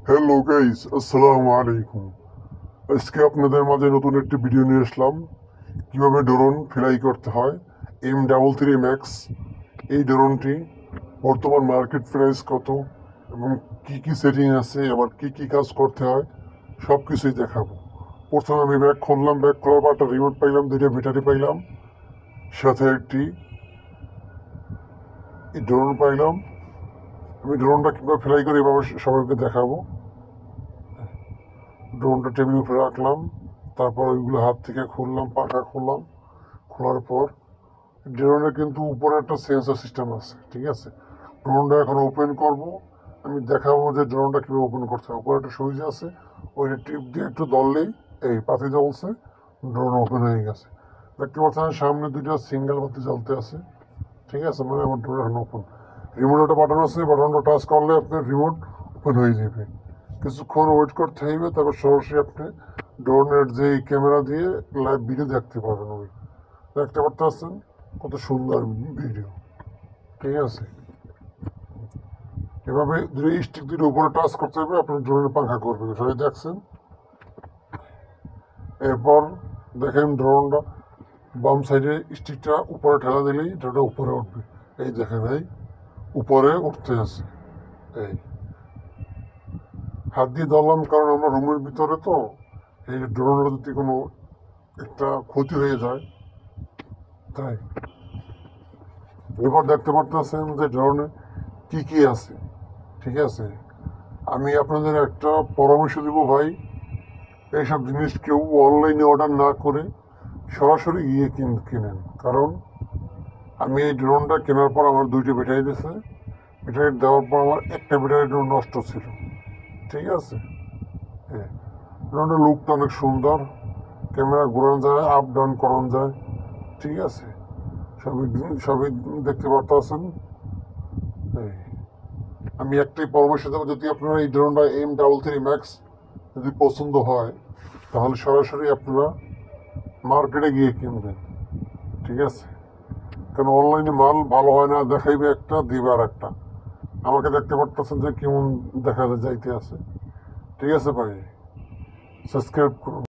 Hello guys, আসসালামু আলাইকুম। আজকে আপনাদের মাঝে নতুন একটি ভিডিও নিয়ে আসলাম কিভাবে ড্রোন ফ্লাই করতে হয়। M33 MAX এই ড্রোনটি বর্তমান মার্কেট প্রাইস কত এবং কি কি সেটিং আছে, আবার কি কি কাজ করতে হয় সব কিছুই দেখাবো। প্রথমে আমি ব্যাগ খুললাম, ব্যাগ খোলার পর একটা রিমোট পাইলাম, দুইটা ব্যাটারি পাইলাম, সাথে একটি ড্রোন পাইলাম। আমি ড্রোনটা কীভাবে ফ্লাই করি এভাবে সবাইকে দেখাবো। ড্রোনটা টেবিলের উপরে রাখলাম, তারপর ওইগুলো হাত থেকে খুললাম, পাখা খুললাম। খোলার পর ড্রোনের কিন্তু উপরে একটা সেন্সর সিস্টেম আছে, ঠিক আছে। ড্রোনটা এখন ওপেন করব, আমি দেখাবো যে ড্রোনটা কীভাবে ওপেন করতে হবে। উপরে একটা সুইচ আছে, ওই টিপ দিয়ে একটু ধরলেই এই পাতি জ্বলছে, ড্রোন ওপেন হয়ে গেছে। দেখতে পাচ্ছেন সামনে দুইটা সিঙ্গেল বাতি জ্বলতে আছে, ঠিক আছে, মানে আমার ড্রোন এখন ওপেন। রিমোট একটা বাটন আছে, বাটনটা টাচ করলে আপনার রিমোট ওপেন হয়ে যাবে। কিছুক্ষণ ওয়েট করতে হইবে, তারপর সরাসরি আপনি ড্রোনের যে ক্যামেরা দিয়ে লাইভ ভিডিও দেখতে পারবেন। ওই দেখতে পারতেছেন কত সুন্দর ভিডিও, ঠিক আছে। এভাবে দুটো স্টিক দুটো উপরে টাচ করতে হবে, আপনার ড্রোনের পাখা করবে, সবাই দেখছেন। এরপর দেখেন ড্রোনটা বাম সাইডে স্টিকটা উপরে ঠেলা দিলেই ড্রোনটা উপরে উঠবে। এই দেখেন, এই উপরে উঠতে আছে। এই হাত দিয়ে ধরলাম কারণ আমরা রুমের ভিতরে, তো এই ড্রোনটা যদি কোনো একটা ক্ষতি হয়ে যায় তাই। এবার দেখতে পারতেছেন যে ড্রোনে কি কি আছে, ঠিক আছে। আমি আপনাদের একটা পরামর্শ দিব ভাই, এইসব জিনিস কেউ অনলাইনে অর্ডার না করে সরাসরি গিয়ে কিনেন। কারণ আমি এই ড্রোনটা কেনার পর আমার দুইটা ব্যাটারি দিয়েছে, ব্যাটারি দেওয়ার পর আমার একটা ব্যাটারি ড্রোন নষ্ট ছিল, ঠিক আছে। হ্যাঁ, ড্রোনটার লুকটা অনেক সুন্দর, ক্যামেরা ঘোরানো যায়, আপ ডাউন করানো যায়, ঠিক আছে। সবই সবই দেখতে পারতেছেন। আমি একটাই পরামর্শ দেবো, যদি আপনারা এই ড্রোনটা M33 MAX যদি পছন্দ হয় তাহলে সরাসরি আপনারা মার্কেটে গিয়ে কিনবেন, ঠিক আছে। কারণ অনলাইনে মাল ভালো হয় না, দেখাইবে একটা, দিবে আর একটা। আমাকে দেখতে পারতেছেন যে কেমন দেখা যাইতে আছে, ঠিক আছে ভাই। সাবস্ক্রাইব করুন।